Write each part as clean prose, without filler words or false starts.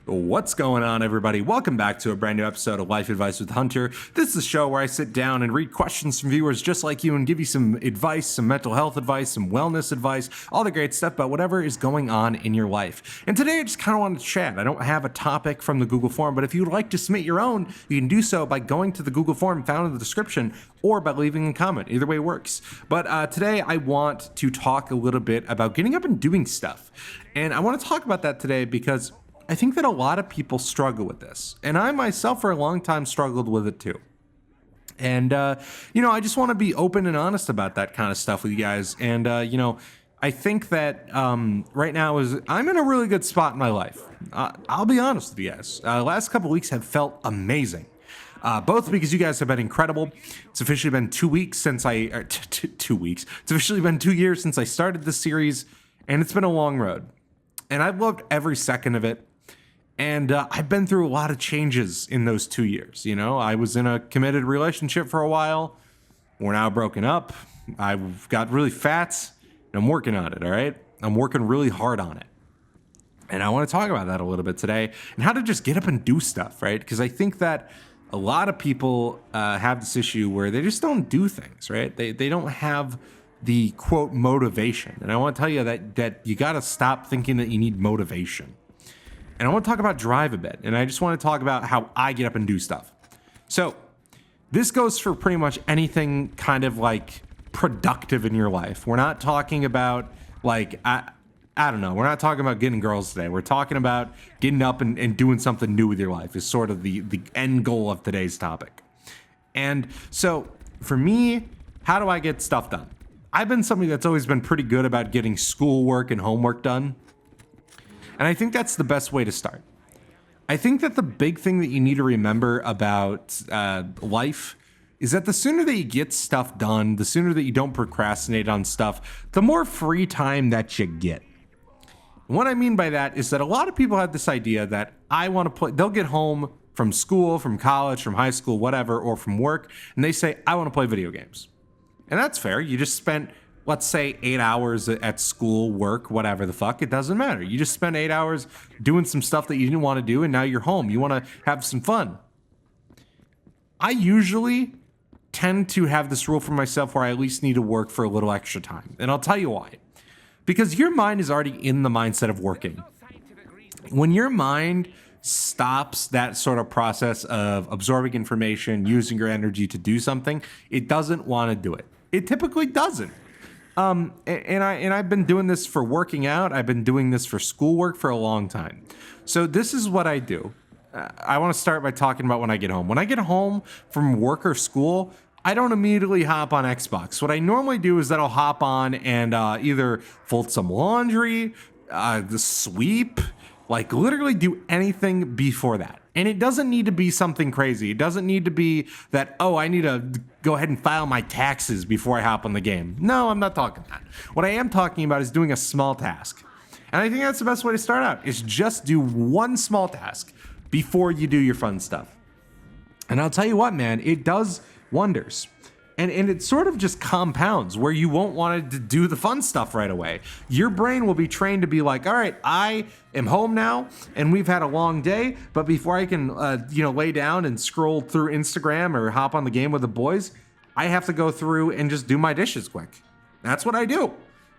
What's going on, everybody? Welcome back to a brand new episode of Life Advice with Hunter. This is a show where I sit down and read questions from viewers just like you and give you some advice, some mental health advice, some wellness advice, all the great stuff about whatever is going on in your life. And today I just kind of wanted to chat. I don't have a topic from the Google form, but if you'd like to submit your own, you can do so by going to the Google form found in the description or by leaving a comment. Either way works. But today I want to talk a little bit about getting up and doing stuff. And I want to talk about that today because I think that a lot of people struggle with this. And I myself for a long time struggled with it too. And, I just want to be open and honest about that kind of stuff with you guys. And, I think that right now I'm in a really good spot in my life. I'll be honest with you guys. The last couple of weeks have felt amazing. Both because you guys have been incredible. It's officially been 2 weeks since 2 weeks. It's officially been 2 years since I started this series. And it's been a long road. And I've loved every second of it. And I've been through a lot of changes in those 2 years. You know, I was in a committed relationship for a while. We're now broken up. I've got really fat, and I'm working on it, all right? I'm working really hard on it. And I want to talk about that a little bit today and how to just get up and do stuff, right? Because I think that a lot of people have this issue where they just don't do things, right? They don't have the, quote, motivation. And I want to tell you that you got to stop thinking that you need motivation. And I want to talk about drive a bit. And I just want to talk about how I get up and do stuff. So this goes for pretty much anything kind of like productive in your life. We're not talking about like, I don't know. We're not talking about getting girls today. We're talking about getting up and doing something new with your life is sort of the end goal of today's topic. And so for me, how do I get stuff done? I've been somebody that's always been pretty good about getting schoolwork and homework done. And I think that's the best way to start. I think that the big thing that you need to remember about life is that the sooner that you get stuff done, the sooner that you don't procrastinate on stuff, the more free time that you get. And what I mean by that is that a lot of people have this idea that I want to play. They'll get home from school, from college, from high school, whatever, or from work, and they say, I want to play video games. And that's fair. You just spent, let's say, 8 hours at school, work, whatever the fuck. It doesn't matter. You just spent 8 hours doing some stuff that you didn't want to do, and now you're home. You want to have some fun. I usually tend to have this rule for myself where I at least need to work for a little extra time. And I'll tell you why. Because your mind is already in the mindset of working. When your mind stops that sort of process of absorbing information, using your energy to do something, it doesn't want to do it. It typically doesn't. And I've been doing this for working out. I've been doing this for schoolwork for a long time. So this is what I do. I want to start by talking about when I get home. When I get home from work or school, I don't immediately hop on Xbox. What I normally do is that I'll hop on and either fold some laundry, sweep, like literally do anything before that. And it doesn't need to be something crazy. It doesn't need to be that, I need to go ahead and file my taxes before I hop on the game. No, I'm not talking that. What I am talking about is doing a small task. And I think that's the best way to start out, is just do one small task before you do your fun stuff. And I'll tell you what, man, it does wonders. And it sort of just compounds where you won't want to do the fun stuff right away. Your brain will be trained to be like, all right, I am home now and we've had a long day, but before I can, lay down and scroll through Instagram or hop on the game with the boys, I have to go through and just do my dishes quick. That's what I do.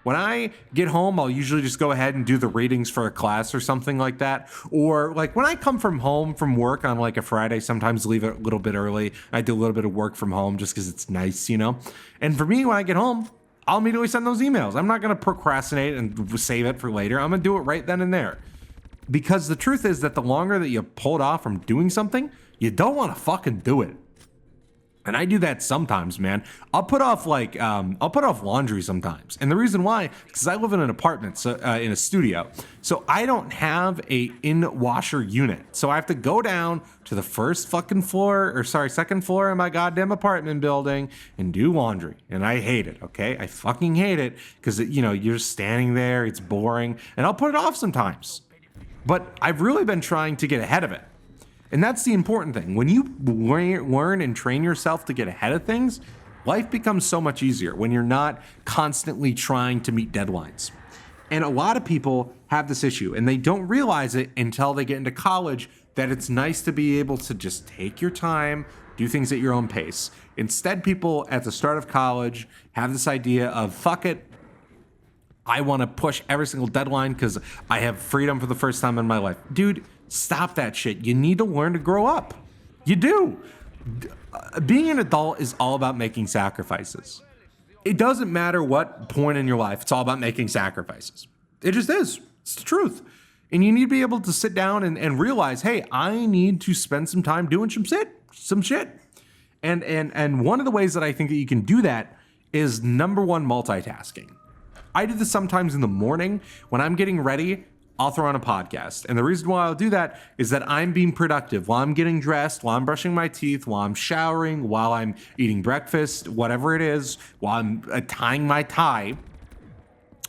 When I get home, I'll usually just go ahead and do the readings for a class or something like that. Or like when I come from home from work on like a Friday, sometimes leave it a little bit early. I do a little bit of work from home just because it's nice, And for me, when I get home, I'll immediately send those emails. I'm not going to procrastinate and save it for later. I'm going to do it right then and there. Because the truth is that the longer that you pull it off from doing something, you don't want to fucking do it. And I do that sometimes, man. I'll put off laundry sometimes. And the reason why, because I live in an apartment, so in a studio. So I don't have a in-washer unit. So I have to go down to the second floor of my goddamn apartment building and do laundry. And I hate it, okay? I fucking hate it because, you're standing there, it's boring. And I'll put it off sometimes. But I've really been trying to get ahead of it. And that's the important thing. When you learn and train yourself to get ahead of things, life becomes so much easier when you're not constantly trying to meet deadlines. And a lot of people have this issue and they don't realize it until they get into college, that it's nice to be able to just take your time, do things at your own pace. Instead, people at the start of college have this idea of, fuck it, I want to push every single deadline because I have freedom for the first time in my life. Dude, stop that shit. You need to learn to grow up. You do. Being an adult is all about making sacrifices. It doesn't matter what point in your life, it's all about making sacrifices. It just is. It's the truth. And you need to be able to sit down and realize, hey, I need to spend some time doing some shit. And one of the ways that I think that you can do that is, number one, multitasking. I do this sometimes in the morning when I'm getting ready. I'll throw on a podcast. And the reason why I'll do that is that I'm being productive while I'm getting dressed, while I'm brushing my teeth, while I'm showering, while I'm eating breakfast, whatever it is, while I'm tying my tie.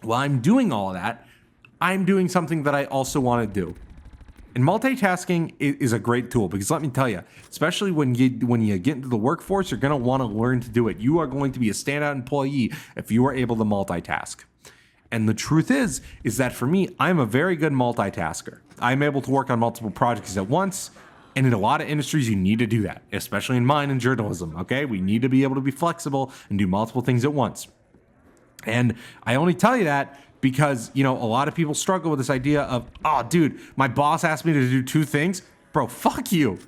While I'm doing all of that, I'm doing something that I also want to do. And multitasking is a great tool because, let me tell you, especially when you get into the workforce, you're going to want to learn to do it. You are going to be a standout employee if you are able to multitask. And the truth is that for me, I'm a very good multitasker. I'm able to work on multiple projects at once. And in a lot of industries, you need to do that, especially in mine and journalism. Okay. We need to be able to be flexible and do multiple things at once. And I only tell you that because, a lot of people struggle with this idea of, oh, dude, my boss asked me to do two things. Bro, fuck you.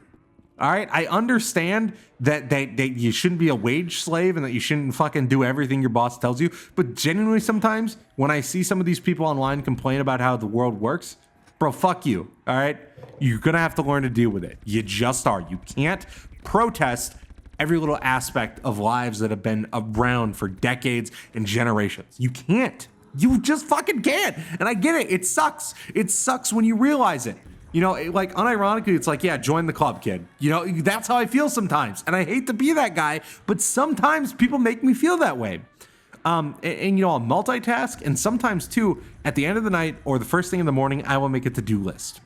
All right. I understand that you shouldn't be a wage slave and that you shouldn't fucking do everything your boss tells you. But genuinely, sometimes when I see some of these people online complain about how the world works, bro, fuck you. All right. You're going to have to learn to deal with it. You just are. You can't protest every little aspect of lives that have been around for decades and generations. You can't. You just fucking can't. And I get it. It sucks. It sucks when you realize it. Like, unironically, it's like, yeah, join the club, kid. That's how I feel sometimes. And I hate to be that guy, but sometimes people make me feel that way. I'll multitask. And sometimes, too, at the end of the night or the first thing in the morning, I will make a to-do list.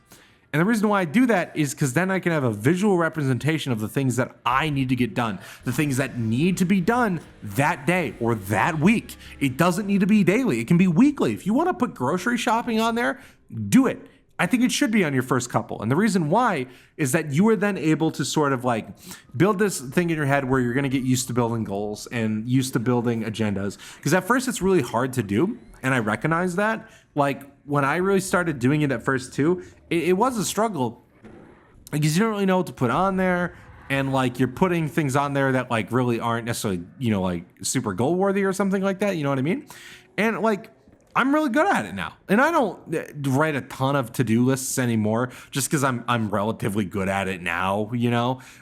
And the reason why I do that is because then I can have a visual representation of the things that I need to get done, the things that need to be done that day or that week. It doesn't need to be daily. It can be weekly. If you want to put grocery shopping on there, do it. I think it should be on your first couple. And the reason why is that you are then able to sort of like build this thing in your head where you're going to get used to building goals and used to building agendas. Because at first it's really hard to do. And I recognize that. Like when I really started doing it at first too, it was a struggle because you don't really know what to put on there. And like you're putting things on there that like really aren't necessarily, like super goal worthy or something like that. You know what I mean? And like, I'm really good at it now. And I don't write a ton of to-do lists anymore just because I'm relatively good at it now,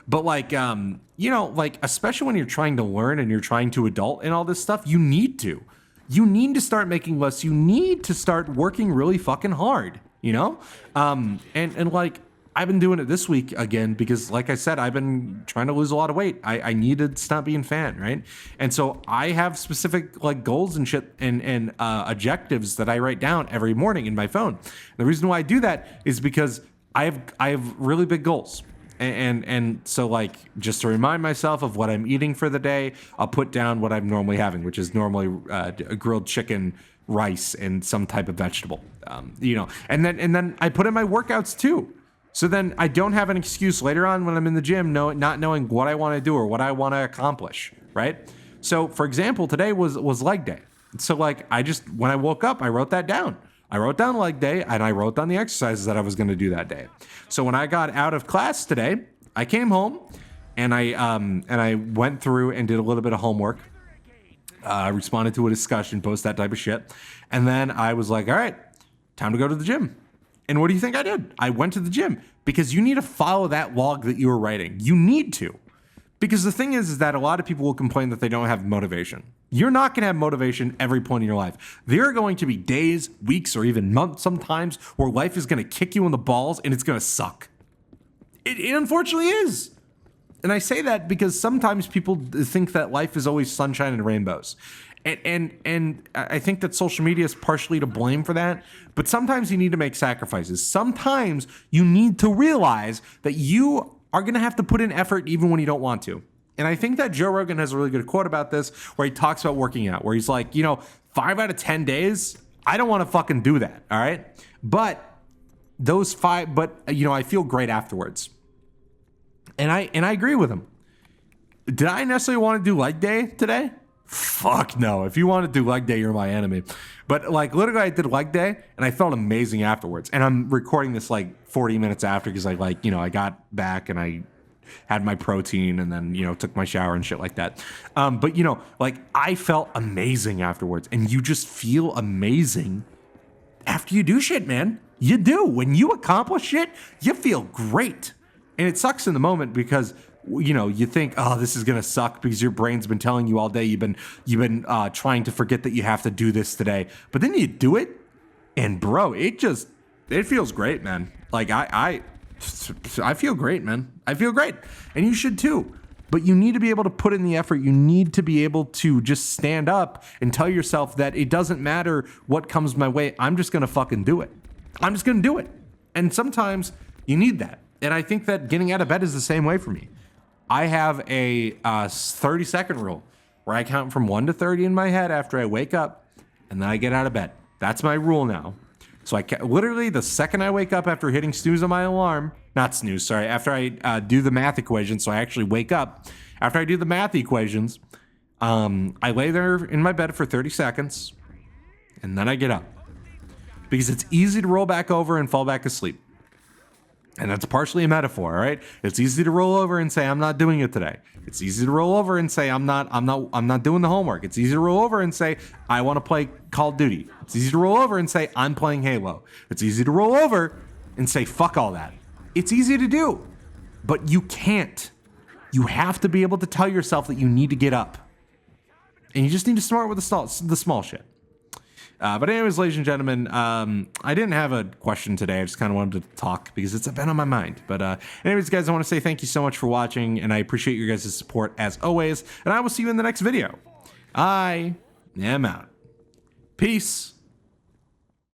But like, like especially when you're trying to learn and you're trying to adult and all this stuff, you need to. You need to start making lists. You need to start working really fucking hard, And like, I've been doing it this week again because, like I said, I've been trying to lose a lot of weight. I need to stop being fat, right? And so I have specific like goals and shit and objectives that I write down every morning in my phone. And the reason why I do that is because I have really big goals. And so like just to remind myself of what I'm eating for the day, I'll put down what I'm normally having, which is normally a grilled chicken, rice, and some type of vegetable, And then I put in my workouts too. So then I don't have an excuse later on when I'm in the gym not knowing what I want to do or what I want to accomplish, right? So, for example, today was leg day. So, like, when I woke up, I wrote that down. I wrote down leg day, and I wrote down the exercises that I was going to do that day. So when I got out of class today, I came home, and I went through and did a little bit of homework. I responded to a discussion post, that type of shit. And then I was like, all right, time to go to the gym. And what do you think I did? I went to the gym because you need to follow that log that you were writing. You need to. Because the thing is that a lot of people will complain that they don't have motivation. You're not going to have motivation every point in your life. There are going to be days, weeks, or even months sometimes where life is going to kick you in the balls and it's going to suck. It unfortunately is. And I say that because sometimes people think that life is always sunshine and rainbows. And I think that social media is partially to blame for that. But sometimes you need to make sacrifices. Sometimes you need to realize that you are going to have to put in effort even when you don't want to. And I think that Joe Rogan has a really good quote about this where he talks about working out, where he's like, 5 out of 10 days, I don't want to fucking do that. All right. But I feel great afterwards. And I agree with him. Did I necessarily want to do leg day today? Fuck no. If you want to do leg day, you're my enemy. But like literally I did leg day and I felt amazing afterwards. And I'm recording this like 40 minutes after because I got back and I had my protein and then, took my shower and shit like that. But I felt amazing afterwards, and you just feel amazing after you do shit, man. You do. When you accomplish shit, you feel great. And it sucks in the moment because you think, oh, this is gonna suck because your brain's been telling you all day you've been trying to forget that you have to do this today. But then you do it, and bro, it feels great, man. Like I feel great, man. I feel great, and you should too. But you need to be able to put in the effort. You need to be able to just stand up and tell yourself that it doesn't matter what comes my way. I'm just gonna fucking do it. I'm just gonna do it. And sometimes you need that. And I think that getting out of bed is the same way for me. I have a 30-second rule where I count from 1 to 30 in my head after I wake up, and then I get out of bed. That's my rule now. So literally the second I wake up after hitting snooze on my alarm, not snooze, sorry, after I do the math equations, so I actually wake up. After I do the math equations, I lay there in my bed for 30 seconds, and then I get up. Because it's easy to roll back over and fall back asleep. And that's partially a metaphor, all right? It's easy to roll over and say, I'm not doing it today. It's easy to roll over and say, I'm not doing the homework. It's easy to roll over and say, I want to play Call of Duty. It's easy to roll over and say, I'm playing Halo. It's easy to roll over and say, fuck all that. It's easy to do, but you can't. You have to be able to tell yourself that you need to get up. And you just need to start with the small shit. But anyways, ladies and gentlemen, I didn't have a question today. I just kind of wanted to talk because it's been on my mind. But anyways, guys, I want to say thank you so much for watching, and I appreciate your guys' support as always. And I will see you in the next video. I am out. Peace.